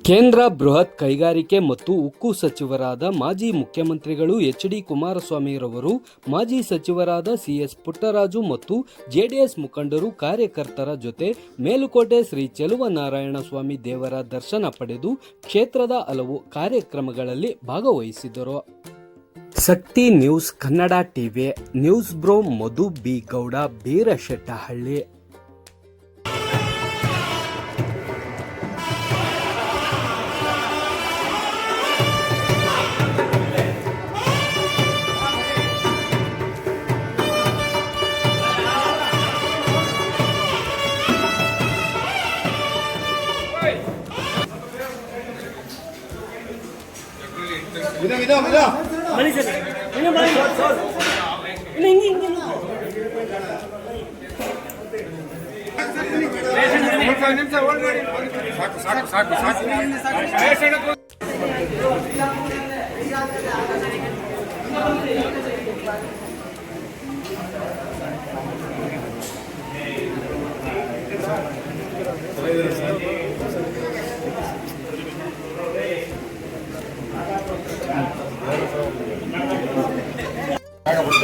ಕೇಂದ್ರ ಬೃಹತ್ ಕೈಗಾರಿಕೆ ಮತ್ತು ಉಕ್ಕು ಸಚಿವರಾದ ಮಾಜಿ ಮುಖ್ಯಮಂತ್ರಿಗಳು ಎಚ್.ಡಿ. ಕುಮಾರಸ್ವಾಮಿರವರು, ಮಾಜಿ ಸಚಿವರಾದ ಸಿ.ಎಸ್. ಪುಟ್ಟರಾಜು ಮತ್ತು ಜೆಡಿಎಸ್ ಮುಖಂಡರು, ಕಾರ್ಯಕರ್ತರ ಜೊತೆ ಮೇಲುಕೋಟೆ ಶ್ರೀ ಚೆಲುವನಾರಾಯಣ ಸ್ವಾಮಿ ದೇವರ ದರ್ಶನ ಪಡೆದು ಕ್ಷೇತ್ರದ ಹಲವು ಕಾರ್ಯಕ್ರಮಗಳಲ್ಲಿ ಭಾಗವಹಿಸಿದರು. Shakti news Kannada TV news bureau Madhu B Gowda, Beerashettahalli. ಬನ್ನಿ ಸರ್, ಇನ್ನು ಬನ್ನಿ ಇನ್ನು ಹಿಂಗೆ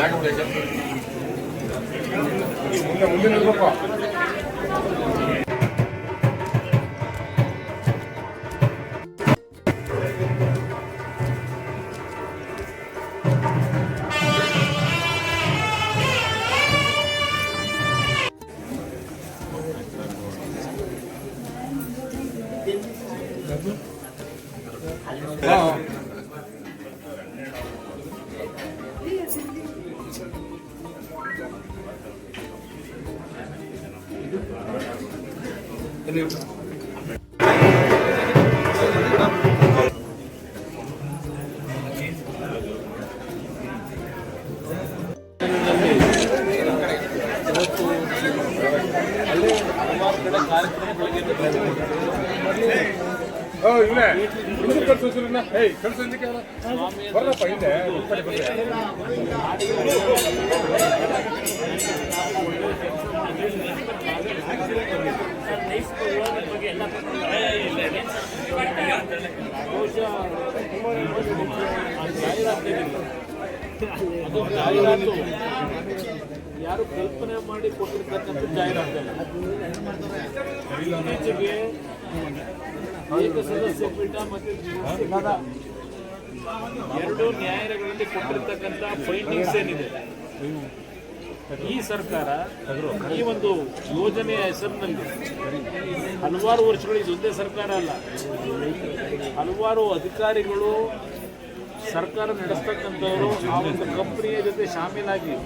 ಸಾಕು. ಮುಂದೆ ನಿಲ್ಬೇಕು. ಯಾರು ಕಲ್ಪನೆ ಮಾಡಿ ಕೊಟ್ಟಿರ್ತಕ್ಕಂಥ ಜಾಹೀರಾತಲ್ಲ. ಇತ್ತೀಚೆಗೆ ಏಕಸದಸ್ಯ ಪೀಠ ಮತ್ತು ಎರಡು ನ್ಯಾಯಾಲಯಗಳಲ್ಲಿ ಕೊಟ್ಟಿರ್ತಕ್ಕಂಥ ಫೈಂಡಿಂಗ್ಸ್ ಏನಿದೆ, ಈ ಸರ್ಕಾರ ಈ ಒಂದು ಯೋಜನೆಯ ಹೆಸರಿನಲ್ಲಿ ಹಲವಾರು ವರ್ಷಗಳು, ಇದೊಂದೇ ಸರ್ಕಾರ ಅಲ್ಲ, ಹಲವಾರು ಅಧಿಕಾರಿಗಳು ಸರ್ಕಾರ ನಡೆಸ್ತಕ್ಕಂಥವರು ಆ ಒಂದು ಕಂಪನಿಯ ಜೊತೆ ಶಾಮೀಲಾಗಿ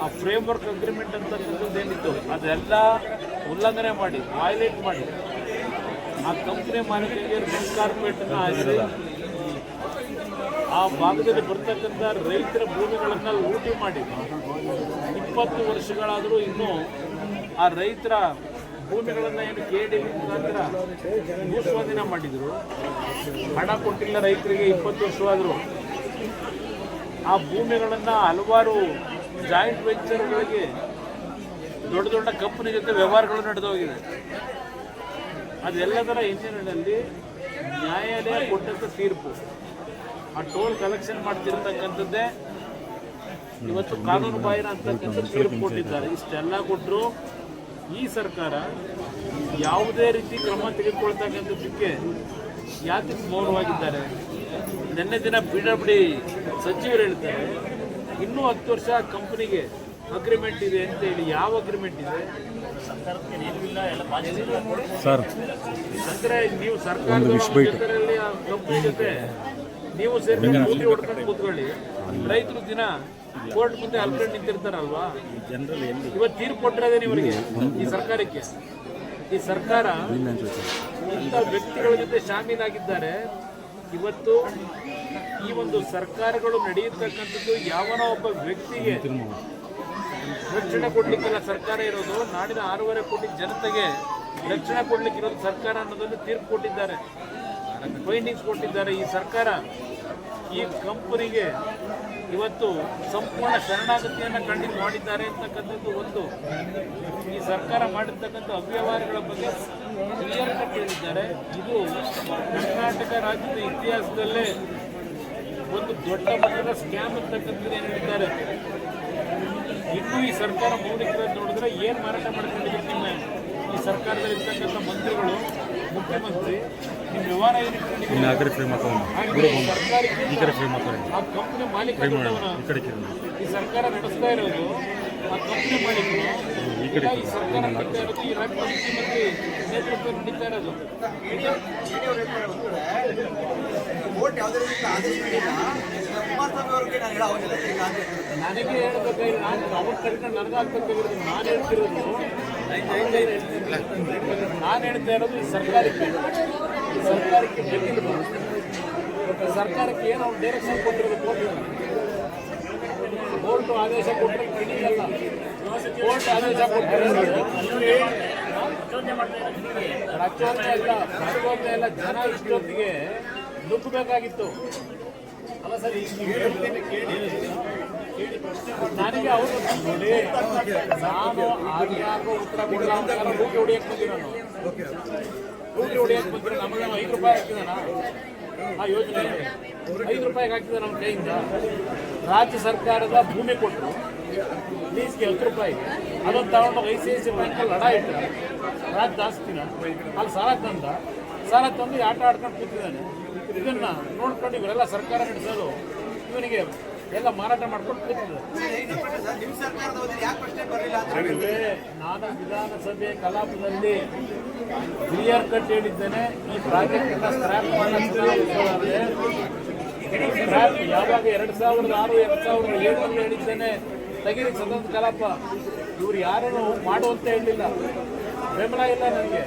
ಆ ಫ್ರೇಮ್ವರ್ಕ್ ಅಗ್ರಿಮೆಂಟ್ ಅಂತಕ್ಕಂಥದ್ದೇನಿತ್ತು ಅದೆಲ್ಲ ಉಲ್ಲಂಘನೆ ಮಾಡಿ, ವೈಲೇಟ್ ಮಾಡಿ ಆ ಕಂಪನಿ ಮಾಲೀಕರಿಗೆ ರೆಡ್ ಕಾರ್ಪೆಟನ್ನು ಹಾಕಿ ಆ ಭಾಗದಲ್ಲಿ ಬರ್ತಕ್ಕಂಥ ರೈತರ ಭೂಮಿಗಳನ್ನು ಲೂಟಿ ಮಾಡಿ 20 ವರ್ಷಗಳಾದರೂ ಇನ್ನೂ ಆ ರೈತರ ಭೂಮಿಗಳನ್ನು ಏನು KDB ಮುಖಾಂತರ ಭೂಸ್ವಾಧೀನ ಮಾಡಿದರು. ಹಣ ಕೊಟ್ಟಿಲ್ಲ ರೈತರಿಗೆ 20 ವರ್ಷವಾದರೂ. ಆ ಭೂಮಿಗಳನ್ನು ಹಲವಾರು ಜಾಯಿಂಟ್ ವೆಂಚರ್ಗಳಿಗೆ ದೊಡ್ಡ ದೊಡ್ಡ ಕಂಪನಿ ಜೊತೆ ವ್ಯವಹಾರಗಳು ನಡೆದು ಹೋಗಿದೆ. ಅದೆಲ್ಲದರ ಹಿನ್ನೆಲೆಯಲ್ಲಿ ನ್ಯಾಯಾಲಯ ಕೊಟ್ಟಂಥ ತೀರ್ಪು, ಆ ಟೋಲ್ ಕಲೆಕ್ಷನ್ ಮಾಡ್ತಿರ್ತಕ್ಕಂಥದ್ದೇ ಇವತ್ತು ಕಾನೂನು ಬಾಹಿರ ಅಂತಕ್ಕಂಥ ತೀರ್ಪು ಕೊಟ್ಟಿದ್ದಾರೆ. ಇಷ್ಟೆಲ್ಲ ಕೊಟ್ಟರು ಈ ಸರ್ಕಾರ ಯಾವುದೇ ರೀತಿ ಕ್ರಮ ತೆಗೆದುಕೊಳ್ತಕ್ಕಂಥದ್ದಕ್ಕೆ ಯಾಕೆ ಮೌನವಾಗಿದ್ದಾರೆ? ನಿನ್ನೆ ದಿನ PWD ಸಚಿವರು ಹೇಳ್ತಾರೆ ಇನ್ನೂ 10 ವರ್ಷ ಕಂಪನಿಗೆ ಅಗ್ರಿಮೆಂಟ್ ಇದೆ ಅಂತ ಹೇಳಿ. ಯಾವ ಅಗ್ರಿಮೆಂಟ್ ಇದೆ ಸರ್? ಅಂದರೆ ನೀವು ಸರ್ಕಾರದ ಜೊತೆಯಲ್ಲಿ ಆ ಕಂಪನಿ ಜೊತೆ ನೀವು ಸೇರಿ ಕೂಲಿ ಹೊಡ್ಕೊಂಡು ಕೂತ್ಕೊಳ್ಳಿ, ರೈತರು ದಿನ ಕೋರ್ಟ್ ಮುಂದೆ ಅಲ್ಕೊಂಡು ನಿಂತಿರ್ತಾರಲ್ವಾ? ಇವತ್ತು ತೀರ್ಪು ಕೊಟ್ಟಿರೋದೇ ಇವರಿಗೆ, ಈ ಸರ್ಕಾರಕ್ಕೆ. ಈ ಸರ್ಕಾರ ಇಂಥ ವ್ಯಕ್ತಿಗಳ ಜೊತೆ ಶಾಮೀಲಾಗಿದ್ದಾರೆ. ಇವತ್ತು ಈ ಒಂದು ಸರ್ಕಾರಗಳು ನಡೆಯತಕ್ಕಂಥದ್ದು ಯಾವನೋ ಒಬ್ಬ ವ್ಯಕ್ತಿಗೆ ರಕ್ಷಣೆ ಕೊಡ್ಲಿಕ್ಕೆಲ್ಲ ಸರ್ಕಾರ ಇರೋದು, ನಾಡಿನ 6.5 ಕೋಟಿ ಜನತೆಗೆ ರಕ್ಷಣೆ ಕೊಡ್ಲಿಕ್ಕಿರೋದು ಸರ್ಕಾರ ಅನ್ನೋದನ್ನು ತೀರ್ಪು ಕೊಟ್ಟಿದ್ದಾರೆ, ಫೈಂಡಿಂಗ್ಸ್ ಕೊಟ್ಟಿದ್ದಾರೆ. ಈ ಸರ್ಕಾರ ಈ ಕಂಪನಿಗೆ ಇವತ್ತು ಸಂಪೂರ್ಣ ಶರಣಾಗತಿಯನ್ನು ಮಾಡಿದ್ದಾರೆ ಅಂತಕ್ಕಂಥದ್ದು ಒಂದು. ಈ ಸರ್ಕಾರ ಮಾಡಿರ್ತಕ್ಕಂಥ ಅವ್ಯವಹಾರಗಳ ಬಗ್ಗೆ ಕ್ಲಿಯರ್ ಕಟ್ ಹೇಳಿದ್ದಾರೆ. ಇದು ಕರ್ನಾಟಕ ರಾಜ್ಯದ ಇತಿಹಾಸದಲ್ಲೇ ಒಂದು ದೊಡ್ಡ ಮಟ್ಟದ ಸ್ಕ್ಯಾಮ್ ಅಂತಕ್ಕಂಥದ್ದು ಏನು ಹೇಳಿದ್ದಾರೆ. ಇನ್ನೂ ಈ ಸರ್ಕಾರ ಮೌಲಿಕರದ್ದು ನೋಡಿದ್ರೆ ಏನು ಮಾರಾಟ ಮಾಡ್ಕೊಂಡಿದ್ರು ನಿಮ್ಮ ಈ ಸರ್ಕಾರದಲ್ಲಿ ಇರ್ತಕ್ಕಂಥ ಮಂತ್ರಿಗಳು, ಮುಖ್ಯಮಂತ್ರಿ, ನಿಮ್ಮ ವ್ಯವಹಾರ ಏನು ಆ ಕಂಪನಿ ಮಾಲೀಕರನ್ನ ಈ ಸರ್ಕಾರ ನಡೆಸ್ತಾ ಇರೋದು, ಆ ಕಂಪನಿ ಮಾಲೀಕರು ಈ ಸರ್ಕಾರ ನಡೀತಾ ಇರೋದು, ಈ ರಾಜ್ಯದ ಮುಖ್ಯಮಂತ್ರಿ ನೇತೃತ್ವ ನಡೀತಾ ಇರೋದು. ನನಗೆ ಹೇಳ್ಬೇಕಾಗಿ ನಾನು ಅವ್ರ ಕಟ್ಕೊಂಡು ನನಗಾಗ್ಬೇಕಾಗಿರೋದು ನಾನು ಹೇಳ್ತಿರೋದು, ನಾನು ಹೇಳ್ತಾ ಇರೋದು ಈ ಸರ್ಕಾರಕ್ಕೆ ಬೇಕಿಲ್ಲ. ಸರ್ಕಾರಕ್ಕೆ ಏನು ಅವ್ರು ಡೈರೆಕ್ಷನ್ ಕೊಟ್ಟಿರೋದು ಕೋರ್ಟು ಆದೇಶ ಕೊಟ್ಟರೆ ಕಡಿಯಲ್ಲ. ಕೋರ್ಟ್ ಆದೇಶ ಕೊಟ್ಟಿರೋದು ಪ್ರಚೋದನೆ ಎಲ್ಲ ಜನ ಇಷ್ಟೊತ್ತಿಗೆ ನುಗ್ಗಬೇಕಾಗಿತ್ತು. ಅಲ್ಲ ಸರ್, ನನಗೆ ಅವರು ನೋಡಿ, ನಾನು ಯಾರಿಗೋ ಉತ್ತರ ಕೊಡಲ್ಲ ಅಂತ ರೂಟಿ ಹೊಡಿಯಕ್ಕೆ ಬಂದಿರೋನು. ರೂಟಿ ಹೊಡಿಯಕ್ಕೆ ಬಂದಿರೋ ನಮಗೆ 5 ರೂಪಾಯಿ ಹಾಕಿದಾನ ಆ ಯೋಜನೆ, 5 ರೂಪಾಯಿಗೆ ಹಾಕಿದ ನಮ್ಮ ಕೈಯಿಂದ. ರಾಜ್ಯ ಸರ್ಕಾರದ ಭೂಮಿ ಕೊಟ್ಟರು ಲೀಸ್ಗೆ 10 ರೂಪಾಯಿಗೆ. ಅದನ್ನು ತಗೊಂಡು ICICI ಬ್ಯಾಂಕಲ್ಲಿ ಹಡ ಇಟ್ಟ ರಾಜ್ಯ ಆಸ್ತಿನ ಅಲ್ಲಿ ಸಾಲ ತಂದು ಆಟ ಆಡ್ಕೊಂಡು ಕೂತಿದ್ದಾನೆ. ಇದನ್ನ ನೋಡ್ಕೊಂಡು ಇವರೆಲ್ಲ ಸರ್ಕಾರ ನಡೆಸೋದು, ಇವನಿಗೆ ಎಲ್ಲ ಮಾರಾಟ ಮಾಡ್ಕೊಂಡು ಕೂತಿದ್ದಾರೆ. ನಾನು ವಿಧಾನಸಭೆ ಕಲಾಪದಲ್ಲಿ ಕ್ಲಿಯರ್ ಕಟ್ ಹೇಳಿದ್ದೇನೆ, ಈ ಪ್ರಾಜೆಕ್ಟ್ ಸ್ಕ್ರ್ಯಾಪ್ ಸ್ಕ್ರ್ಯಾಪ್ ಯಾವಾಗ 2006 2007 ಹೇಳಿದ್ದೇನೆ, ತೆಗೀರಿ ಸದನ ಕಲಾಪ. ಇವ್ರು ಯಾರನ್ನು ಮಾಡುವಂತ ಹೇಳಲಿಲ್ಲ, ಬೆಂಬಲ ಇಲ್ಲ ನನಗೆ.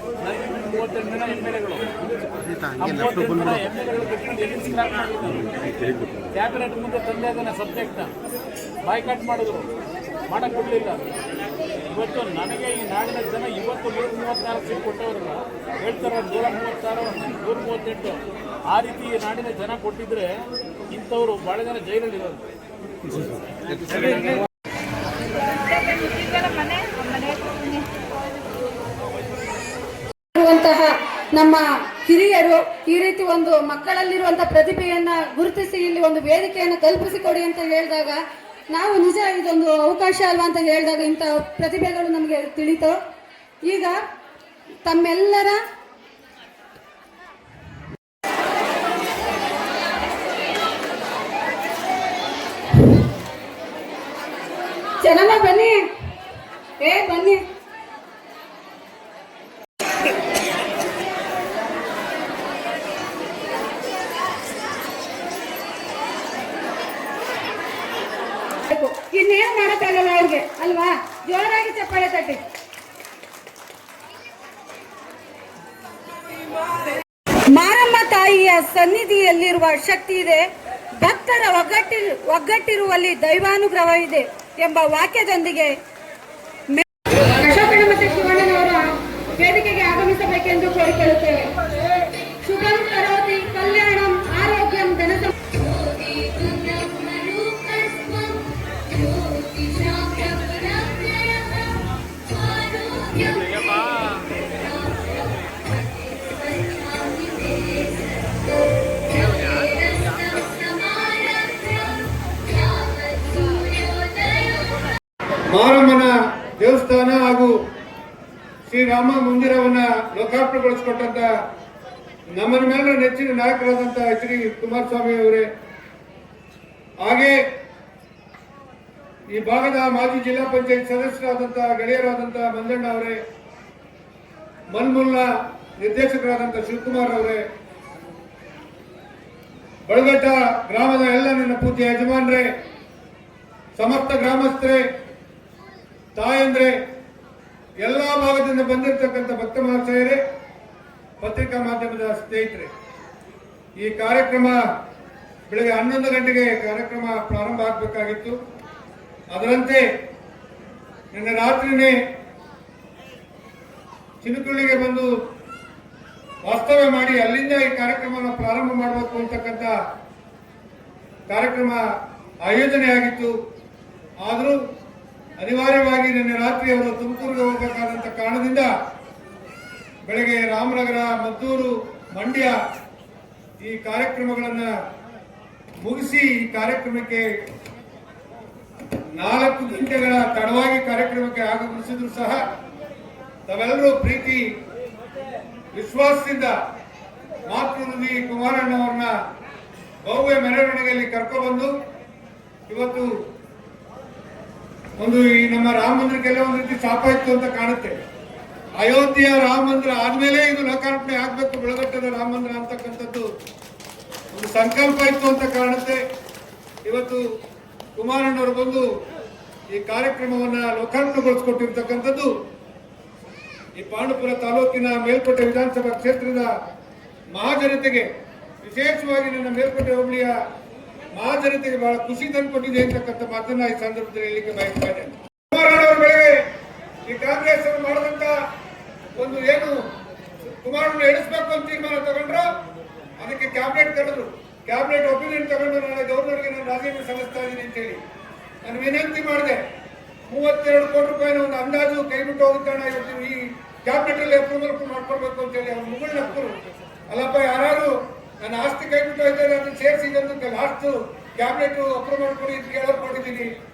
38 ಜನ MLAಗಳು, 38 ಜನ MLAಗಳು ಕಟ್ಕೊಂಡು ಎಲ್ಲಿ ಸ್ಕ್ರ್ಯಾಪ್ ಮಾಡಿದ್ರು. ಕ್ಯಾಬಿನೆಟ್ ಮುಂದೆ ತಂದೆ ಅದನ್ನ ಸಬ್ಜೆಕ್ಟ್ನ ಬಾಯ್ಕಾಟ್ ಮಾಡಿದ್ರು, ಮಾಡಕ್ಕೆ ಕೊಡಲಿಲ್ಲ. ಇವತ್ತು ನನಗೆ ಈ ನಾಡಿನ ಜನ ಇವತ್ತು 134 ಸೀಟ್ ಕೊಟ್ಟವರಲ್ಲ, ಹೇಳ್ತಾರೆ 136 138. ಆ ರೀತಿ ಈ ನಾಡಿನ ಜನ ಕೊಟ್ಟಿದ್ರೆ ಇಂಥವ್ರು ಭಾಳ ಜನ ಜೈಲಲ್ಲಿರೋರು. ನಮ್ಮ ಹಿರಿಯರು ಈ ರೀತಿ ಒಂದು ಮಕ್ಕಳಲ್ಲಿರುವಂತಹ ಪ್ರತಿಭೆಯನ್ನ ಗುರುತಿಸಿ ಇಲ್ಲಿ ಒಂದು ವೇದಿಕೆಯನ್ನು ಕಲ್ಪಿಸಿಕೊಡಿ ಅಂತ ಹೇಳಿದಾಗ, ನಾವು ನಿಜ ಇದೊಂದು ಅವಕಾಶ ಅಲ್ವಾ ಅಂತ ಹೇಳಿದಾಗ ಇಂಥ ಪ್ರತಿಭೆಗಳು ನಮಗೆ ತಿಳಿತು. ಈಗ ತಮ್ಮೆಲ್ಲರ ಜನಮ ಬನ್ನಿ, ಬನ್ನಿ. ಇನ್ನೇನು ಮಾಡಕ್ಕಾಗಲ್ಲ ಅವ್ರಿಗೆ ಅಲ್ವಾ? ಜೋರಾಗಿ ಚಪ್ಪಾಳೆ ತಟ್ಟಿ. ಮಾರಮ್ಮ ತಾಯಿಯ ಸನ್ನಿಧಿಯಲ್ಲಿರುವ ಶಕ್ತಿ ಇದೆ, ಭಕ್ತರ ಒಗ್ಗಟ್ಟಿರುವಲ್ಲಿ ದೈವಾನುಗ್ರಹವಿದೆ ಎಂಬ ವಾಕ್ಯದೊಂದಿಗೆ ಅಶೋಕಣ್ಣ ಮತ್ತು ಶಿವಣ್ಣನವರು ವೇದಿಕೆಗೆ ಆಗಮಿಸಬೇಕೆಂದು ಕೋರಿಕೊಳ್ಳುತ್ತೇವೆ. ಶುಭಂ ಕರೋತಿ ಕಲ್ಯಾಣಂ ಆರೋಗ್ಯಂ ಧನ ಮಾರಮ್ಮನ ದೇವಸ್ಥಾನ ಹಾಗೂ ಶ್ರೀರಾಮ ಮಂದಿರವನ್ನ ಲೋಕಾರ್ಪಣೆಗೊಳಿಸಿಕೊಟ್ಟಂತ ನಮ್ಮನ್ನೆಲ್ಲ ನೆಚ್ಚಿನ ನಾಯಕರಾದಂತಹ HD ಕುಮಾರಸ್ವಾಮಿ ಅವರೇ, ಹಾಗೆ ಈ ಭಾಗದ ಮಾಜಿ ಜಿಲ್ಲಾ ಪಂಚಾಯತ್ ಸದಸ್ಯರಾದಂತಹ ಗೆಳೆಯರಾದಂತಹ ಮಂಜಣ್ಣ ಅವರೇ, ಮನ್ಮೂಲ್ನ ನಿರ್ದೇಶಕರಾದಂತಹ ಶಿವಕುಮಾರ್ ಅವರೇ, ಬಳಗಟ್ಟ ಗ್ರಾಮದ ಎಲ್ಲ ನನ್ನ ಪೂಜ್ಯ ಯಜಮಾನ್ರೆ, ಸಮಸ್ತ ಗ್ರಾಮಸ್ಥರೇ, ತಾಯಂದ್ರೆ, ಎಲ್ಲಾ ಭಾಗದಿಂದ ಬಂದಿರತಕ್ಕಂಥ ಭಕ್ತ ಮಹಾಶಯರೇ, ಪತ್ರಿಕಾ ಮಾಧ್ಯಮದ ಸ್ನೇಹಿತರೆ, ಈ ಕಾರ್ಯಕ್ರಮ ಬೆಳಗ್ಗೆ 11 ಗಂಟೆಗೆ ಕಾರ್ಯಕ್ರಮ ಪ್ರಾರಂಭ ಆಗಬೇಕಾಗಿತ್ತು. ಅದರಂತೆ ನಿನ್ನೆ ರಾತ್ರಿನೇ ಚಿನಕುಳ್ಳಿಗೆ ಬಂದು ವಾಸ್ತವ್ಯ ಮಾಡಿ ಅಲ್ಲಿಂದ ಈ ಕಾರ್ಯಕ್ರಮವನ್ನು ಪ್ರಾರಂಭ ಮಾಡಬೇಕು ಅಂತಕ್ಕಂಥ ಕಾರ್ಯಕ್ರಮ ಆಯೋಜನೆಯಾಗಿತ್ತು. ಆದರೂ ಅನಿವಾರ್ಯವಾಗಿ ನಿನ್ನೆ ರಾತ್ರಿ ಅವರು ತುಮಕೂರಿಗೆ ಹೋಗಬೇಕಾದಂಥ ಕಾರಣದಿಂದ ಬೆಳಗ್ಗೆ ರಾಮನಗರ, ಮದ್ದೂರು, ಮಂಡ್ಯ ಈ ಕಾರ್ಯಕ್ರಮಗಳನ್ನ ಮುಗಿಸಿ ಈ ಕಾರ್ಯಕ್ರಮಕ್ಕೆ 4 ಗಂಟೆಗಳ ತಡವಾಗಿ ಕಾರ್ಯಕ್ರಮಕ್ಕೆ ಆಗಮಿಸಿದ್ರು ಸಹ ತಾವೆಲ್ಲರೂ ಪ್ರೀತಿ ವಿಶ್ವಾಸದಿಂದ ಮಾತೃ ಕುಮಾರಣ್ಣವ್ರನ್ನ ಭವ್ಯ ಮೆರವಣಿಗೆಯಲ್ಲಿ ಕರ್ಕೊಬಂದು ಇವತ್ತು ಈ ನಮ್ಮ ರಾಮ ಮಂದಿರಕ್ಕೆಲ್ಲ ಒಂದು ರೀತಿ ಶಾಪ ಇತ್ತು ಅಂತ ಕಾಣುತ್ತೆ. ಅಯೋಧ್ಯೆಯ ರಾಮ ಮಂದಿರ ಆದ್ಮೇಲೆ ಇದು ಲೋಕಾರ್ಪಣೆ ಆಗ್ಬೇಕು, ಬೆಳಗಟ್ಟದ ರಾಮ ಮಂದಿರ ಅಂತಕ್ಕಂಥದ್ದು ಒಂದು ಸಂಕಲ್ಪ ಇತ್ತು ಅಂತ ಕಾಣುತ್ತೆ. ಇವತ್ತು ಕುಮಾರಣ್ಣವರು ಬಂದು ಈ ಕಾರ್ಯಕ್ರಮವನ್ನ ಲೋಕಾರ್ಪಣೆಗೊಳಿಸಿಕೊಟ್ಟಿರ್ತಕ್ಕಂಥದ್ದು ಈ ಪಾಂಡವಪುರ ತಾಲೂಕಿನ ಮೇಲ್ಕೋಟೆ ವಿಧಾನಸಭಾ ಕ್ಷೇತ್ರದ ಮಹಾಜನತೆಗೆ, ವಿಶೇಷವಾಗಿ ನನ್ನ ಮೇಲ್ಕೋಟೆ ಹೋಬಳಿಯ ಮಹಾಜನತೆಗೆ ಬಹಳ ಖುಷಿ ತಂದುಕೊಟ್ಟಿದೆ ಅಂತಕ್ಕಂಥ ಮಾತನ್ನ ಈ ಸಂದರ್ಭದಲ್ಲಿ ಹೇಳಲಿಕ್ಕೆ ಬಯಸ್ತಾ ಇದ್ದೇನೆ. ಕುಮಾರಣ್ಣವರ ಬೆಳಗ್ಗೆ ಈ ಕಾಂಗ್ರೆಸ್ ಅವರು ಮಾಡಿದಂತ ಒಂದು ಏನು ಕುಮಾರಣ್ಣ ಎಣಿಸ್ಬೇಕು ಅಂತ ತೀರ್ಮಾನ ತಗೊಂಡ್ರು, ಅದಕ್ಕೆ ಕ್ಯಾಬಿನೆಟ್ ಕರೆದ್ರು. ಕ್ಯಾಬಿನೆಟ್ ಒಪಿನಿಯನ್ ತಗೊಂಡು ನಾಳೆ ಗವರ್ನರ್ಗೆ ನಾನು ರಾಜೀನಾಮೆ ಸಲ್ಲಿಸ್ತಾ ಇದ್ದೀನಿ ಅಂತ ಹೇಳಿ ನಾನು ವಿನಂತಿ ಮಾಡಿದೆ. 32 ಕೋಟಿ ರೂಪಾಯಿನ ಒಂದು ಅಂದಾಜು ಕೈ ಬಿಟ್ಟು ಹೋಗುತ್ತಾಣ, ಇವತ್ತು ಈ ಕ್ಯಾಬಿನೆಟ್ ಅಲ್ಲಿ ಅಪ್ರೂವಲ್ ಮಾಡ್ಕೊಳ್ಬೇಕು ಅಂತ ಹೇಳಿ ಅವ್ರು ಮುಗುಳ್ ನಕ್ಕರು. ಅಲ್ಲಪ್ಪ, ಯಾರು ನನ್ನ ಆಸ್ತಿ ಕೈ ಬಿಟ್ಟು ಹೋಗ್ತಾರೆ ಅದನ್ನು ಸೇರಿಸಿ ಲಾಸ್ಟ್ ಕ್ಯಾಬಿನೆಟ್ ಅಪ್ರೂವ್ ಮಾಡ್ಕೊಂಡು ಇದು ಕೇಳೋರು ಮಾಡಿದ್ದೀನಿ.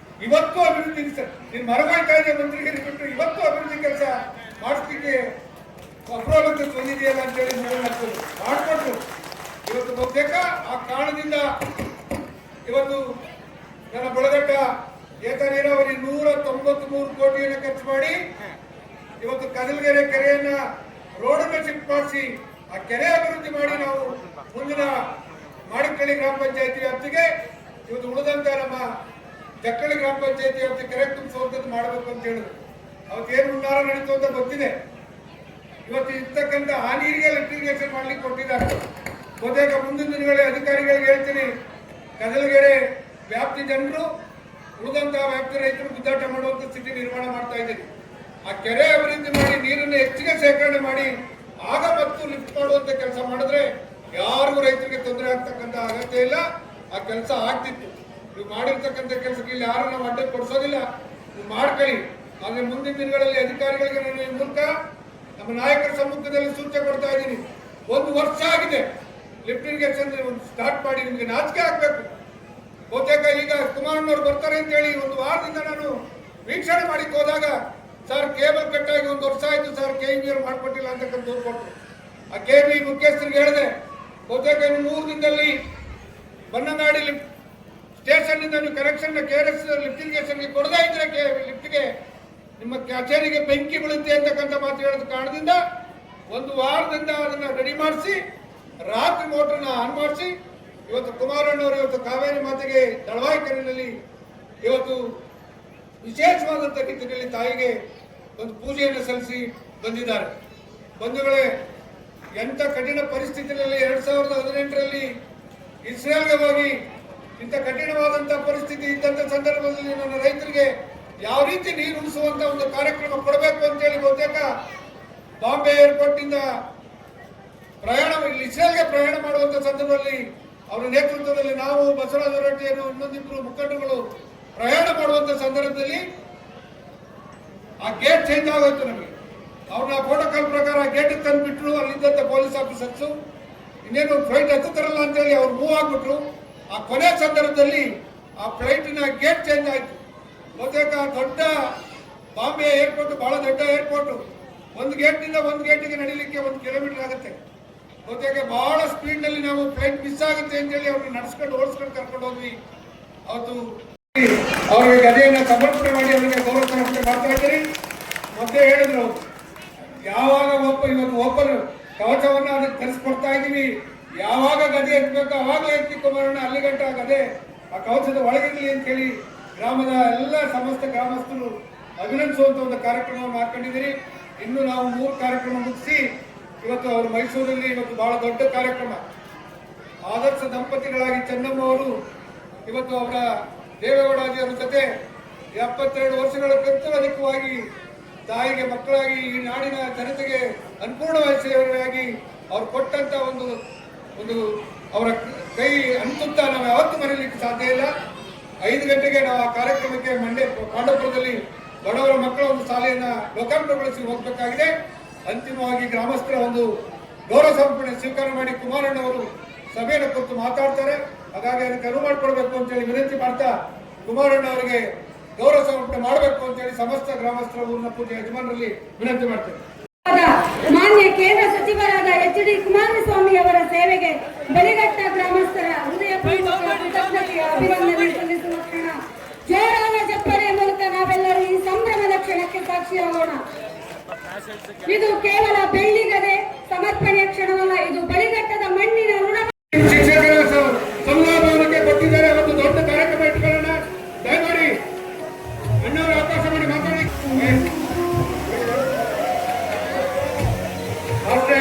ಇವತ್ತು ಅಭಿವೃದ್ಧಿ ನೀನು ಮರಗೋಯ್ತಾ ಇದೆ ಮಂತ್ರಿಗಿರಿ ಬಿಟ್ಟು ಇವತ್ತು ಅಭಿವೃದ್ಧಿ ಕೆಲಸ ಮಾಡಿಸ್ಲಿಕ್ಕೆ ಅಪ್ರೂವಲ್ ಅಂತ ಬಂದಿದೆಯಲ್ಲ ಅಂತೇಳಿ ಮಾಡಿಕೊಟ್ರು. ಇವತ್ತು ಬಹುತೇಕ ಆ ಕಾರಣದಿಂದ ಇವತ್ತು ನನ್ನ ಬಳಗಟ್ಟ ಏತ ನೀರಾವರಿ 193 ಕೋಟಿಯನ್ನು ಖರ್ಚು ಮಾಡಿ ಇವತ್ತು ಕದಲಗೆರೆ ಕೆರೆಯನ್ನ ರೋಡನ್ನು ಶಿಫ್ಟ್ ಮಾಡಿಸಿ ಆ ಕೆರೆ ಅಭಿವೃದ್ಧಿ ಮಾಡಿ ನಾವು ಮುಂದಿನ ಮಾಡಿಕಳ್ಳಿ ಗ್ರಾಮ ಪಂಚಾಯತಿ ವ್ಯಾಪ್ತಿಗೆ ಇವತ್ತು ಉಳಿದಂತ ನಮ್ಮ ಜಕ್ಕಳ್ಳಿ ಗ್ರಾಮ ಪಂಚಾಯತಿ ವ್ಯಾಪ್ತಿ ಕೆರೆ ತುಂಬಿಸುವಂಥದ್ದು ಮಾಡಬೇಕು ಅಂತ ಹೇಳಿದ್ರು. ಅವತ್ತೇನು ಹುನ್ನಾರ ನಡೀತು ಅಂತ ಗೊತ್ತಿದೆ. ಇವತ್ತು ಇರ್ತಕ್ಕಂಥ ಆ ನೀರಿಗೆ ಲಿಫ್ಟಿಗೇಷನ್ ಮಾಡ್ಲಿಕ್ಕೆ ಕೊಟ್ಟಿದ್ದಾರೆ. ಬಹುತೇಕ ಮುಂದಿನ ದಿನಗಳಲ್ಲಿ ಅಧಿಕಾರಿಗಳಿಗೆ ಹೇಳ್ತೀನಿ, ಕದಲಗೆರೆ ವ್ಯಾಪ್ತಿ ಜನರು ಉಳಿದಂತಹ ವ್ಯಾಪ್ತಿ ರೈತರು ಗುದ್ದಾಟ ಮಾಡುವಂತ ಸ್ಥಿತಿ ನಿರ್ಮಾಣ ಮಾಡ್ತಾ ಇದ್ದೀರಿ. ಆ ಕೆರೆ ಅಭಿವೃದ್ಧಿ ಮಾಡಿ ನೀರನ್ನು ಹೆಚ್ಚಿಗೆ ಶೇಖರಣೆ ಮಾಡಿ ಆಗ ಮತ್ತು ಲಿಫ್ಟ್ ಮಾಡುವಂತ ಕೆಲಸ ಮಾಡಿದ್ರೆ ಯಾರಿಗೂ ರೈತರಿಗೆ ತೊಂದರೆ ಆಗ್ತಕ್ಕಂಥ ಅಗತ್ಯ ಇಲ್ಲ. ಆ ಕೆಲಸ ಆಗ್ತಿತ್ತು. ನೀವು ಮಾಡಿರ್ತಕ್ಕಂಥ ಕೆಲಸಕ್ಕೆ ಇಲ್ಲಿ ಯಾರು ನಾವು ಅಡ್ಡ ಕೊಡಿಸೋದಿಲ್ಲ, ನೀವು ಮಾಡ್ಕೊಳ್ಳಿ. ಆದ್ರೆ ಮುಂದಿನ ದಿನಗಳಲ್ಲಿ ಅಧಿಕಾರಿಗಳಿಗೆ ನಾನು ಈ ಮೂಲಕ ನಮ್ಮ ನಾಯಕರ ಸಮ್ಮುಖದಲ್ಲಿ ಸೂಚನೆ ಕೊಡ್ತಾ ಇದ್ದೀನಿ. 1 ವರ್ಷ ಆಗಿದೆ ಲಿಫ್ಟ್ ಇರಿಗೇಷನ್ ಸ್ಟಾರ್ಟ್ ಮಾಡಿ, ನಿಮ್ಗೆ ನಾಚಿಕೆ ಆಗ್ಬೇಕು. ಬಹುತೇಕ ಈಗ ಕುಮಾರಣ್ಣವ್ರು ಬರ್ತಾರೆ ಅಂತ ಹೇಳಿ 1 ವಾರದಿಂದ ನಾನು ವೀಕ್ಷಣೆ ಮಾಡಿಕ್ ಹೋದಾಗ, ಸರ್ ಕೇಬಲ್ ಕಟ್ಟಾಗಿ 1 ವರ್ಷ ಆಯ್ತು ಸರ್, KEB ಮಾಡ್ಕೊಟ್ಟಿಲ್ಲ ಅಂತಕ್ಕಂಥ ದೂರು ಕೊಟ್ಟರು. ಆ KEB ಮುಖ್ಯಸ್ಥರಿಗೆ ಹೇಳಿದೆ, ಬಹುತೇಕ 3 ದಿನದಲ್ಲಿ ಬನ್ನಂಗಾಡಿ ಸ್ಟೇಷನ್ ಇಂದ ನೀವು ಕನೆಕ್ಷನ್ KRS ಲಿಫ್ಟ್ ಇರಿಗೇಷನ್ಗೆ ಕೊಡದೇ ಇದ್ರೆ ಲಿಫ್ಟ್ಗೆ ನಿಮ್ಮ ಕಚೇರಿಗೆ ಬೆಂಕಿ ಬೀಳುತ್ತೆ ಅಂತಕ್ಕಂಥ ಮಾತು ಹೇಳೋದ ಕಾರಣದಿಂದ 1 ವಾರದಿಂದ ಅದನ್ನ ರೆಡಿ ಮಾಡಿಸಿ ರಾತ್ರಿ ಮೋಟರ್ನ ಆನ್ ಮಾಡಿಸಿ ಇವತ್ತು ಕುಮಾರಣ್ಣವರು ಇವತ್ತು ಕಾವೇರಿ ಮಾತೆಗೆ ದಳವಾಯಿ ಕೆರೆಯಲ್ಲಿ ಇವತ್ತು ವಿಶೇಷವಾದಂಥ ರೀತಿಯಲ್ಲಿ ತಾಯಿಗೆ ಒಂದು ಪೂಜೆಯನ್ನು ಸಲ್ಲಿಸಿ ಬಂದಿದ್ದಾರೆ. ಬಂಧುಗಳೇ, ಎಂಥ ಕಠಿಣ ಪರಿಸ್ಥಿತಿಯಲ್ಲಿ 2018ರಲ್ಲಿ ಇಸ್ರೇಲ್ಗೆ ಹೋಗಿ ಇಂಥ ಕಠಿಣವಾದಂತಹ ಪರಿಸ್ಥಿತಿ ಇದ್ದಂಥ ಸಂದರ್ಭದಲ್ಲಿ ನನ್ನ ರೈತರಿಗೆ ಯಾವ ರೀತಿ ನೀರು ಉಳಿಸುವಂತ ಒಂದು ಕಾರ್ಯಕ್ರಮ ಕೊಡಬೇಕು ಅಂತೇಳಿ ಬಹುತೇಕ ಬಾಂಬೆ ಏರ್ಪೋರ್ಟ್ ಇಂದ ಇಲ್ಲಿ ಇಸ್ರೇಲ್ಗೆ ಪ್ರಯಾಣ ಮಾಡುವಂತ ಸಂದರ್ಭದಲ್ಲಿ ಅವರ ನೇತೃತ್ವದಲ್ಲಿ ನಾವು ಬಸವರಾಜ ಹೊರಟ್ಟಿಯನ್ನು ಇನ್ನೊಂದಿಬ್ಬರು ಮುಖಂಡರುಗಳು ಪ್ರಯಾಣ ಮಾಡುವಂತ ಸಂದರ್ಭದಲ್ಲಿ ಆ ಗೇಟ್ ಚೇಂಜ್ ಆಗೋಯ್ತು. ನಮಗೆ ಅವ್ರನ್ನ ಪ್ರೋಟೋಕಾಲ್ ಪ್ರಕಾರ ಗೇಟ್ ತಂದು ಬಿಟ್ರು. ಅಲ್ಲಿದ್ದಂತ ಪೊಲೀಸ್ ಆಫೀಸರ್ಸು ಇನ್ನೇನು ಫ್ಲೈಟ್ ಹತ್ತುತ್ತಾರಲ್ಲ ಅಂತೇಳಿ ಅವ್ರು ಮೂವ್ ಆಗ್ಬಿಟ್ರು. ಆ ಕೊನೆ ಸಂದರ್ಭದಲ್ಲಿ ಆ ಫ್ಲೈಟಿನ ಗೇಟ್ ಚೇಂಜ್ ಆಯ್ತು. ಬಹುತೇಕ ದೊಡ್ಡ ಬಾಂಬೆ ಏರ್ಪೋರ್ಟ್ ಬಹಳ ದೊಡ್ಡ ಏರ್ಪೋರ್ಟ್. ಒಂದು ಗೇಟ್ನಿಂದ ಒಂದು ಗೇಟಿಗೆ ನಡೀಲಿಕ್ಕೆ 1 ಕಿಲೋಮೀಟರ್ ಆಗುತ್ತೆ. ಬಹುತೇಕ ಬಹಳ ಸ್ಪೀಡ್ ನಲ್ಲಿ ನಾವು ಫ್ಲೈಟ್ ಮಿಸ್ ಆಗುತ್ತೆ ಅಂತೇಳಿ ಅವ್ರನ್ನ ನಡೆಸ್ಕೊಂಡು ಓಡಿಸ್ಕೊಂಡು ಕರ್ಕೊಂಡು ಹೋದ್ವಿ. ಅವತ್ತು ಅವರಿಗೆ ಗದೆಯನ್ನ ಸಮರ್ಪಣೆ ಮಾಡಿ ಅವರಿಗೆ ಗೌರವ ಸಮರ್ಪಣೆ ಮಾಡ್ತಾ ಇದ್ದೀರಿ. ಮತ್ತೆ ಹೇಳಿದ್ರು, ಯಾವಾಗ ಇವತ್ತು ಓಪನ್ ಕವಚವನ್ನ ಅದಕ್ಕೆ ತರಿಸ್ಕೊಡ್ತಾ ಇದ್ದೀವಿ, ಯಾವಾಗ ಗದೆ ಎತ್ತಬೇಕು ಅವಾಗಲೇ ಎತ್ತಿ ಕುಮಾರಣ್ಣ ಅಲ್ಲಿ ಗಂಟ ಗದೆ ಆ ಕವಚದ ಒಳಗಿರಲಿ ಅಂತ ಹೇಳಿ ಗ್ರಾಮದ ಎಲ್ಲ ಸಮಸ್ತ ಗ್ರಾಮಸ್ಥರು ಅಭಿನಂದಿಸುವಂತ ಒಂದು ಕಾರ್ಯಕ್ರಮವನ್ನು ಹಾಕೊಂಡಿದ್ದೀರಿ. ಇನ್ನು ನಾವು 3 ಕಾರ್ಯಕ್ರಮ ಮುಗಿಸಿ ಇವತ್ತು ಅವರು ಮೈಸೂರಲ್ಲಿ ಇವತ್ತು ಬಹಳ ದೊಡ್ಡ ಕಾರ್ಯಕ್ರಮ. ಆದರ್ಶ ದಂಪತಿಗಳಾಗಿ ಚೆನ್ನಮ್ಮ ಅವರು ಇವತ್ತು ಅವರ ದೇವೇಗೌಡಾಜಿಯವರ ಜೊತೆ 72 ವರ್ಷಗಳಕ್ಕಿಂತ ಅಧಿಕವಾಗಿ ತಾಯಿಗೆ ಮಕ್ಕಳಾಗಿ ಈ ನಾಡಿನ ಜನತೆಗೆ ಅನುಪೂರ್ಣವಾಗಿ ಸೇವೆಯಾಗಿ ಅವ್ರು ಕೊಟ್ಟಂತ ಒಂದು ಅವರ ಕೈ ಅಂತುತ್ತಾ ನಾವು ಯಾವತ್ತೂ ಮರೀಲಿಕ್ಕೆ ಸಾಧ್ಯ ಇಲ್ಲ. 5 ಗಂಟೆಗೆ ನಾವು ಆ ಕಾರ್ಯಕ್ರಮಕ್ಕೆ ಪಾಂಡವಪುರದಲ್ಲಿ ಬಡವರ ಮಕ್ಕಳ ಒಂದು ಶಾಲೆಯನ್ನ ಲೋಕಾರ್ಪಣೆಗೊಳಿಸಿ ಹೋಗಬೇಕಾಗಿದೆ. ಅಂತಿಮವಾಗಿ ಗ್ರಾಮಸ್ಥರ ಒಂದು ಗೌರವ ಸಮರ್ಪಣೆ ಸ್ವೀಕಾರ ಮಾಡಿ ಕುಮಾರಣ್ಣವರು ಸಭೆಯನ್ನು ಕುರಿತು ಮಾತಾಡ್ತಾರೆ. ಹಾಗಾಗಿ ಅದಕ್ಕೆ ಅನುವು ಮಾಡಿಕೊಡ್ಬೇಕು ಅಂತೇಳಿ ವಿನಂತಿ ಮಾಡ್ತಾ ಕುಮಾರಣ್ಣ ಅವರಿಗೆ ಗೌರವ ಸಮರ್ಪಣೆ ಮಾಡಬೇಕು ಅಂತೇಳಿ ಸಮಸ್ತ ಗ್ರಾಮಸ್ಥರ ಊರಿನ ಪೂಜೆ ಯಜಮಾನರಲ್ಲಿ ವಿನಂತಿ ಮಾಡ್ತೇನೆ. ಮಾನ್ಯ ಕೇಂದ್ರ ಸಚಿವರಾದ ಎಚ್.ಡಿ. ಕುಮಾರಸ್ವಾಮಿ ಅವರ ಸೇವೆಗೆ ಬಲಿಘಟ್ಟ ಗ್ರಾಮಸ್ಥರ ಹೃದಯಪೂರ್ವಕ ಕೃತಜ್ಞತೆಯ ಅಭಿನಂದನೆ ಸಲ್ಲಿಸುವ ಕ್ಷಣ. ಜೋರಾದ ಚಪ್ಪಲೆಯ ಮೂಲಕ ನಾವೆಲ್ಲರೂ ಈ ಸಂಭ್ರಮದ ಕ್ಷಣಕ್ಕೆ ಸಾಕ್ಷಿಯಾಗೋಣ. ಇದು ಕೇವಲ ಬೆಳ್ಳಿಗದೆ ಸಮರ್ಪಣೆಯ ಕ್ಷಣವಲ್ಲ, ಇದು ಬಲಿಘಟ್ಟದ ಮಣ್ಣಿನ ಋಣ. ಶಿಕ್ಷಕರ ಸಂಲಾಭವನಕ್ಕೆ ಕೊಟ್ಟಿದ್ದಾರೆ. ಒಂದು ದೊಡ್ಡ ಕಾರ್ಯಕ್ರಮ ಇಟ್ಕೊಳ್ಳೋಣ. ದಯಮಾಡಿ ಅಣ್ಣವರ ಅವಕಾಶ ಮಾಡಿ ಮಾತಾಡಿ. ಅಷ್ಟೇ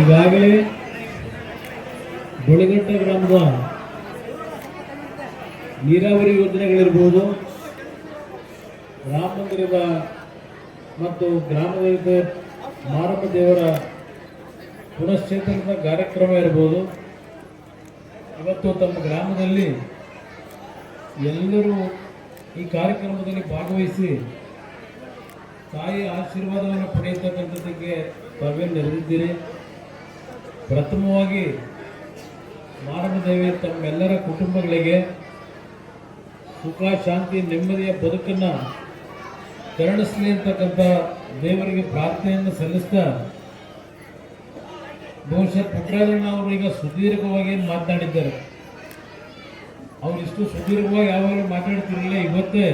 ಈಗಾಗಲೇ ಬಳಿಘಟ್ಟ ಗ್ರಾಮದ ನೀರಾವರಿ ಯೋಜನೆಗಳಿರ್ಬೋದು, ರಾಮ ಮಂದಿರದ ಮತ್ತು ಗ್ರಾಮದ ಮಾರಮ್ಮ ದೇವರ ಪುನಶ್ಚೇತನದ ಕಾರ್ಯಕ್ರಮ ಇರ್ಬೋದು. ಇವತ್ತು ತಮ್ಮ ಗ್ರಾಮದಲ್ಲಿ ಎಲ್ಲರೂ ಈ ಕಾರ್ಯಕ್ರಮದಲ್ಲಿ ಭಾಗವಹಿಸಿ ತಾಯಿಯ ಆಶೀರ್ವಾದವನ್ನು ಪಡೆಯತಕ್ಕಂಥದ್ದಕ್ಕೆ ತಾವೇನು ನೆರೆದಿದ್ದೀರಿ. ಪ್ರಥಮವಾಗಿ ಮಾರಮ್ಮ ದೇವಿ ತಮ್ಮೆಲ್ಲರ ಕುಟುಂಬಗಳಿಗೆ ಸುಖ, ಶಾಂತಿ, ನೆಮ್ಮದಿಯ ಬದುಕನ್ನು ಕರುಣಿಸಲಿ ಅಂತಕ್ಕಂಥ ದೇವರಿಗೆ ಪ್ರಾರ್ಥನೆಯನ್ನು ಸಲ್ಲಿಸ್ತಾ, ಬಹುಶಃ ಪುಟ್ಟರಾಜಣ್ಣ ಅವರು ಈಗ ಸುದೀರ್ಘವಾಗಿ ಮಾತನಾಡಿದ್ದಾರೆ. ಅವರಿಷ್ಟು ಸುದೀರ್ಘವಾಗಿ ಯಾವಾಗಲೂ ಮಾತಾಡ್ತಿರಲಿಲ್ಲ. ಇವತ್ತೇ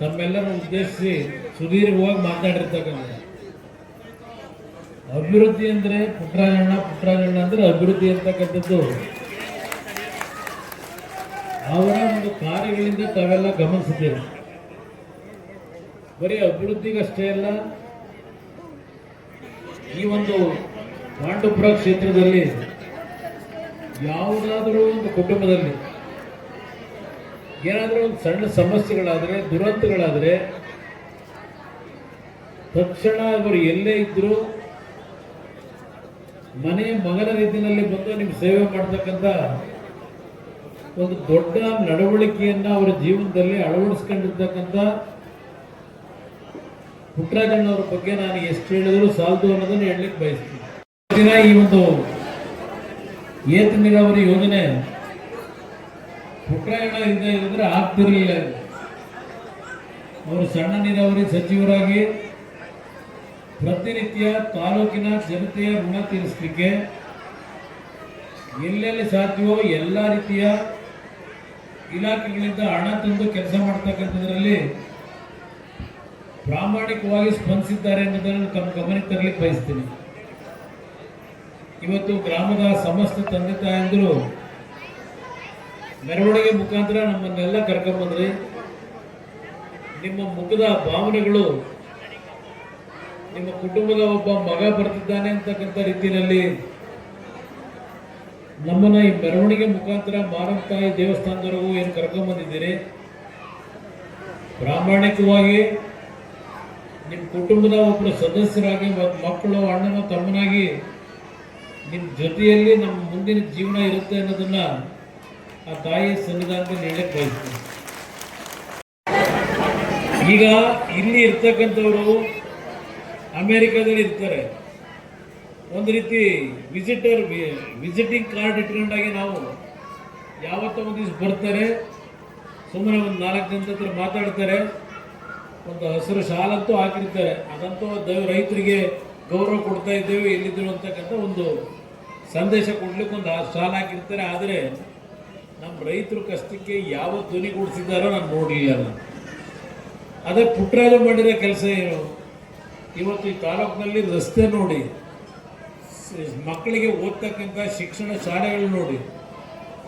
ತಮ್ಮೆಲ್ಲರ ಉದ್ದೇಶಿಸಿ ಸುದೀರ್ಘವಾಗಿ ಮಾತನಾಡಿರ್ತಕ್ಕಂಥ ಅಭಿವೃದ್ಧಿ ಅಂದರೆ ಪುಟ್ಟರಾಜಣ್ಣ ಅಂದರೆ ಅಭಿವೃದ್ಧಿ ಅಂತಕ್ಕಂಥದ್ದು ಅವರ ಒಂದು ಕಾರ್ಯಗಳಿಂದ ತಾವೆಲ್ಲ ಗಮನಿಸಿದ್ದೇವೆ. ಬರೀ ಅಭಿವೃದ್ಧಿಗಷ್ಟೇ ಅಲ್ಲ, ಈ ಒಂದು ಪಾಂಡುಪುರ ಕ್ಷೇತ್ರದಲ್ಲಿ ಯಾವುದಾದರೂ ಒಂದು ಕುಟುಂಬದಲ್ಲಿ ಏನಾದರೂ ಒಂದು ಸಣ್ಣ ಸಮಸ್ಯೆಗಳಾದರೆ, ದುರಂತಗಳಾದರೆ ತಕ್ಷಣ ಅವರು ಎಲ್ಲೇ ಇದ್ದರೂ ಮನೆ ಮಗನ ರೀತಿಯಲ್ಲಿ ಬಂದು ನಿಮ್ಮ ಸೇವೆ ಮಾಡ್ತಕ್ಕಂಥ ಒಂದು ದೊಡ್ಡ ನಡವಳಿಕೆಯನ್ನು ಅವರ ಜೀವನದಲ್ಲಿ ಅಳವಡಿಸ್ಕೊಂಡಿರ್ತಕ್ಕಂಥ ಪುಟ್ಟರಾಜಣ್ಣವರ ಬಗ್ಗೆ ನಾನು ಎಷ್ಟು ಹೇಳಿದರೂ ಸಾಲದು ಅನ್ನೋದನ್ನು ಹೇಳಲಿಕ್ಕೆ ಬಯಸ್ತೀನಿ. ದಿನ ಈ ಒಂದು ಏತ ನೀರಾವರಿ ಯೋಜನೆ ಪುಟ್ಟರಾಜಣ್ಣ ಇಲ್ಲದ್ರೆ ಆಗ್ತಿರಲಿಲ್ಲ. ಅವರು ಸಣ್ಣ ನೀರಾವರಿ ಸಚಿವರಾಗಿ ಪ್ರತಿನಿತ್ಯ ತಾಲೂಕಿನ ಜನತೆಯ ಋಣ ತೀರಿಸಲಿಕ್ಕೆ ಎಲ್ಲೆಲ್ಲಿ ಸಾಧ್ಯವೋ ಎಲ್ಲ ರೀತಿಯ ಇಲಾಖೆಗಳಿಂದ ಹಣ ತಂದು ಕೆಲಸ ಮಾಡ್ತಕ್ಕಂಥದ್ರಲ್ಲಿ ಪ್ರಾಮಾಣಿಕವಾಗಿ ಸ್ಪಂದಿಸಿದ್ದಾರೆ ಅನ್ನೋದನ್ನು ತಮ್ಮ ಗಮನಕ್ಕೆ ತರಲಿಕ್ಕೆ ಬಯಸ್ತೀನಿ. ಇವತ್ತು ಗ್ರಾಮದ ಸಮಸ್ತ ತಂದೆ ತಾಯಂದಿರು ಮೆರವಣಿಗೆ ಮುಖಾಂತರ ನಮ್ಮನ್ನೆಲ್ಲ ಕರ್ಕೊಂಡ್ಬಂದ್ರಿ. ನಿಮ್ಮ ಮುಖದ ಭಾವನೆಗಳು ನಿಮ್ಮ ಕುಟುಂಬದ ಒಬ್ಬ ಮಗ ಬರ್ತಿದ್ದಾನೆ ಅಂತಕ್ಕಂಥ ರೀತಿಯಲ್ಲಿ ನಮ್ಮನ್ನ ಈ ಮೆರವಣಿಗೆ ಮುಖಾಂತರ ಮಾರಮ್ಮ ತಾಯಿ ದೇವಸ್ಥಾನದವರೆಗೂ ಏನು ಕರ್ಕೊಂಡ್ಬಂದಿದ್ದೀರಿ. ಪ್ರಾಮಾಣಿಕವಾಗಿ ನಿಮ್ಮ ಕುಟುಂಬದ ಒಬ್ಬರು ಸದಸ್ಯರಾಗಿ, ಮಕ್ಕಳು, ಅಣ್ಣನ ತಮ್ಮನಾಗಿ ನಿಮ್ಮ ಜೊತೆಯಲ್ಲಿ ನಮ್ಮ ಮುಂದಿನ ಜೀವನ ಇರುತ್ತೆ ಅನ್ನೋದನ್ನ ಆ ತಾಯಿಯ ಸನ್ನಿಧಾನದಲ್ಲಿ ಹೇಳಕ್ಕೆ ಬಯಸ್ತೀನಿ. ಈಗ ಇಲ್ಲಿ ಇರ್ತಕ್ಕಂಥವರು ಅಮೇರಿಕಾದಲ್ಲಿ ಇರ್ತಾರೆ. ಒಂದು ರೀತಿ ವಿಸಿಟಿಂಗ್ ಕಾರ್ಡ್ ಇಟ್ಕೊಂಡಾಗಿ ನಾವು ಯಾವತ್ತೋ ಒಂದು ದಿವಸ ಬರ್ತಾರೆ, ಸುಮ್ಮನೆ ಒಂದು 4 ಜನದ ಹತ್ರ ಮಾತಾಡ್ತಾರೆ, ಒಂದು ಹಸಿರು ಶಾಲಂತೂ ಹಾಕಿರ್ತಾರೆ. ಅದಂತೂ ರೈತರಿಗೆ ಗೌರವ ಕೊಡ್ತಾ ಇದ್ದೇವೆ, ಎಲ್ಲಿದ್ರು ಅಂತಕ್ಕಂಥ ಒಂದು ಸಂದೇಶ ಕೊಡ್ಲಿಕ್ಕೆ ಒಂದು ಶಾಲೆ ಹಾಕಿರ್ತಾರೆ. ಆದರೆ ನಮ್ಮ ರೈತರ ಕಷ್ಟಕ್ಕೆ ಯಾವ ಧ್ವನಿಗೂಡಿಸಿದ್ದಾರೋ ನಾನು ನೋಡಲಿಲ್ಲ. ಅದೇ ಪುಟ್ಟರಾಜ ಮಾಡಿರೋ ಕೆಲಸ ಏನು? ಇವತ್ತು ಈ ತಾಲೂಕಿನಲ್ಲಿ ರಸ್ತೆ ನೋಡಿ, ಮಕ್ಕಳಿಗೆ ಓದ್ತಕ್ಕಂಥ ಶಿಕ್ಷಣ ಶಾಲೆಗಳು ನೋಡಿ,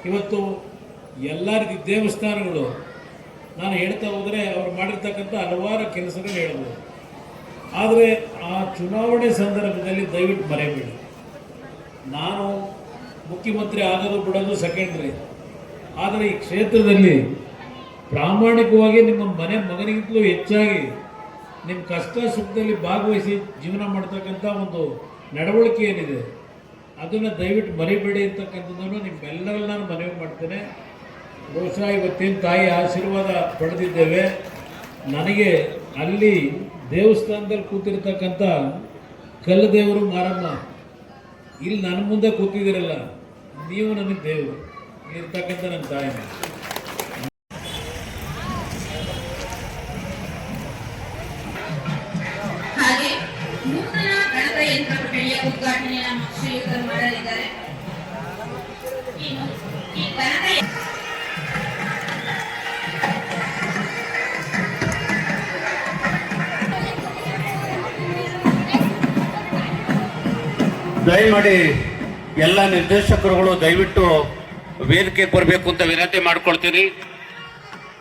ಇವತ್ತು ಎಲ್ಲ ರೀತಿ ದೇವಸ್ಥಾನಗಳು, ನಾನು ಹೇಳ್ತಾ ಹೋದರೆ ಅವ್ರು ಮಾಡಿರ್ತಕ್ಕಂಥ ಹಲವಾರು ಕೆಲಸಗಳು ಹೇಳ್ಬೋದು. ಆದರೆ ಆ ಚುನಾವಣೆ ಸಂದರ್ಭದಲ್ಲಿ ದಯವಿಟ್ಟು ಮರೆಯಬೇಡಿ. ನಾನು ಮುಖ್ಯಮಂತ್ರಿ ಆಗೋದು ಬಿಡೋದು ಸೆಕೆಂಡ್ರಿ, ಆದರೆ ಈ ಕ್ಷೇತ್ರದಲ್ಲಿ ಪ್ರಾಮಾಣಿಕವಾಗಿ ನಿಮ್ಮ ಮನೆ ಮಗನಿಗಿಂತಲೂ ಹೆಚ್ಚಾಗಿ ನಿಮ್ಮ ಕಷ್ಟ ಸುಖದಲ್ಲಿ ಭಾಗವಹಿಸಿ ಜೀವನ ಮಾಡ್ತಕ್ಕಂಥ ಒಂದು ನಡವಳಿಕೆ ಏನಿದೆ, ಅದನ್ನು ದಯವಿಟ್ಟು ಮರಿಬೇಡಿ ಅಂತಕ್ಕಂಥದ್ದನ್ನು ನಿಮ್ಮೆಲ್ಲರನ್ನ ನಾನು ಮನವಿ ಮಾಡ್ತೇನೆ. ಬಹುಶಃ ಇವತ್ತಿನ ತಾಯಿ ಆಶೀರ್ವಾದ ಪಡೆದಿದ್ದೇವೆ. ನನಗೆ ಅಲ್ಲಿ ದೇವಸ್ಥಾನದಲ್ಲಿ ಕೂತಿರ್ತಕ್ಕಂಥ ಕಲ್ಲದೇವರು ಮಾರಮ್ಮ ಇಲ್ಲಿ ನನ್ನ ಮುಂದೆ ಕೂತಿದ್ದೀರಲ್ಲ, ನೀವು ನನಗೆ ದೇವರು ಇರ್ತಕ್ಕಂಥ ನನ್ನ ತಾಯಿ. ಹಾಗೆ ನೂತನ ಗಣಕಯಂತ್ರ ಕೊಠಡಿಯ ಉದ್ಘಾಟನೆ ನಮ್ಮ ಶ್ರೀಯುತರು ಮಾಡಲಿದ್ದಾರೆ. ಇನ್ನು ಈ ಗಣಕ ದಯಮಾಡಿ ಎಲ್ಲ ನಿರ್ದೇಶಕರುಗಳು ದಯವಿಟ್ಟು ವೇದಿಕೆ ಬರಬೇಕು ಅಂತ ವಿನಂತಿ ಮಾಡ್ಕೊಳ್ತೀನಿ.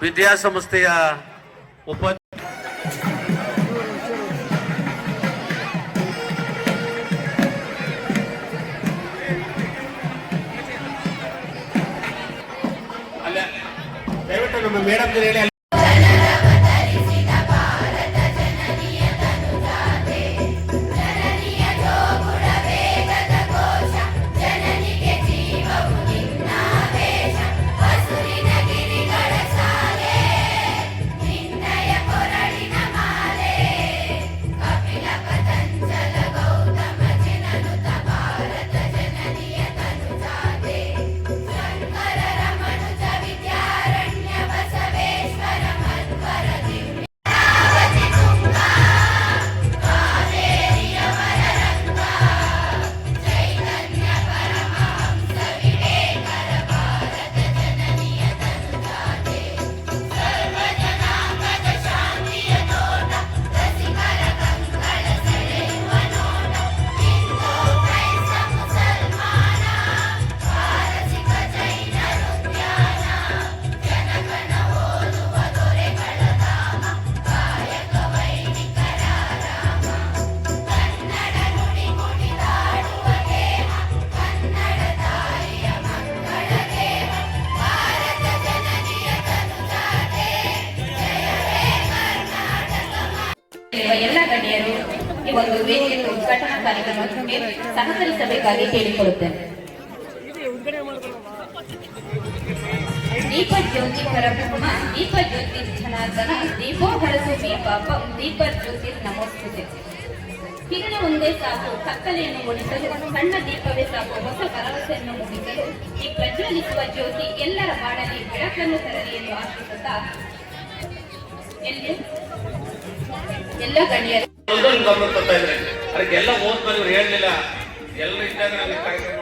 ವಿದ್ಯಾಸಂಸ್ಥೆಯ ದಯವಿಟ್ಟು ನಮ್ಮ ಮೇಡಮ್ ಹೇಳಿ. ಎಲ್ಲ ಗಣ್ಯರು ಈ ಒಂದು ವೇದಿಕೆ ಉದ್ಘಾಟನಾ ಕಾರ್ಯಕ್ರಮಕ್ಕೆ ಸಹಕರಿಸಬೇಕಾಗಿ ಕೇಳಿಕೊಳ್ಳುತ್ತೇನೆ. ದೀಪ ಜ್ಯೋತಿ ಪರಬ್ರಹ್ಮ, ದೀಪ ಜ್ಯೋತಿ ಜನಾರ್ದನ, ದೀಪೋ ಹರಸು ಪಾಪಂ, ದೀಪ ಜ್ಯೋತಿ ನಮೋಸ್ತುತೆ. ಹಿರಿಯ ಒಂದೇ ಸಾಕು ಕತ್ತಲೆಯನ್ನು ಓಡಿಸಲು, ಸಣ್ಣ ದೀಪವೇ ಸಾಕು ಹೊಸ ಭರವಸೆಯನ್ನು ಮೂಡಿಸಲು. ಈ ಪ್ರಜ್ವಲಿಸುವ ಜ್ಯೋತಿ ಎಲ್ಲರ ಬಾಳಲ್ಲಿ ಬೆಳಕನ್ನು ತರಲಿ ಎಂದು ಆಶಿಸುತ್ತಾ ಎಲ್ಲ ಗಣ್ಯರು ಗಮನ ಕೊಡ್ತಾ ಇದ್ರೆ ಅದಕ್ಕೆಲ್ಲ ಹೋದ್ಮೇಲೆ ಇವ್ರು ಹೇಳಲಿಲ್ಲ. ಎಲ್ಲರೂ ಇದ್ದಾಗ ನಾವು ಕಾರ್ಯಕ್ರಮ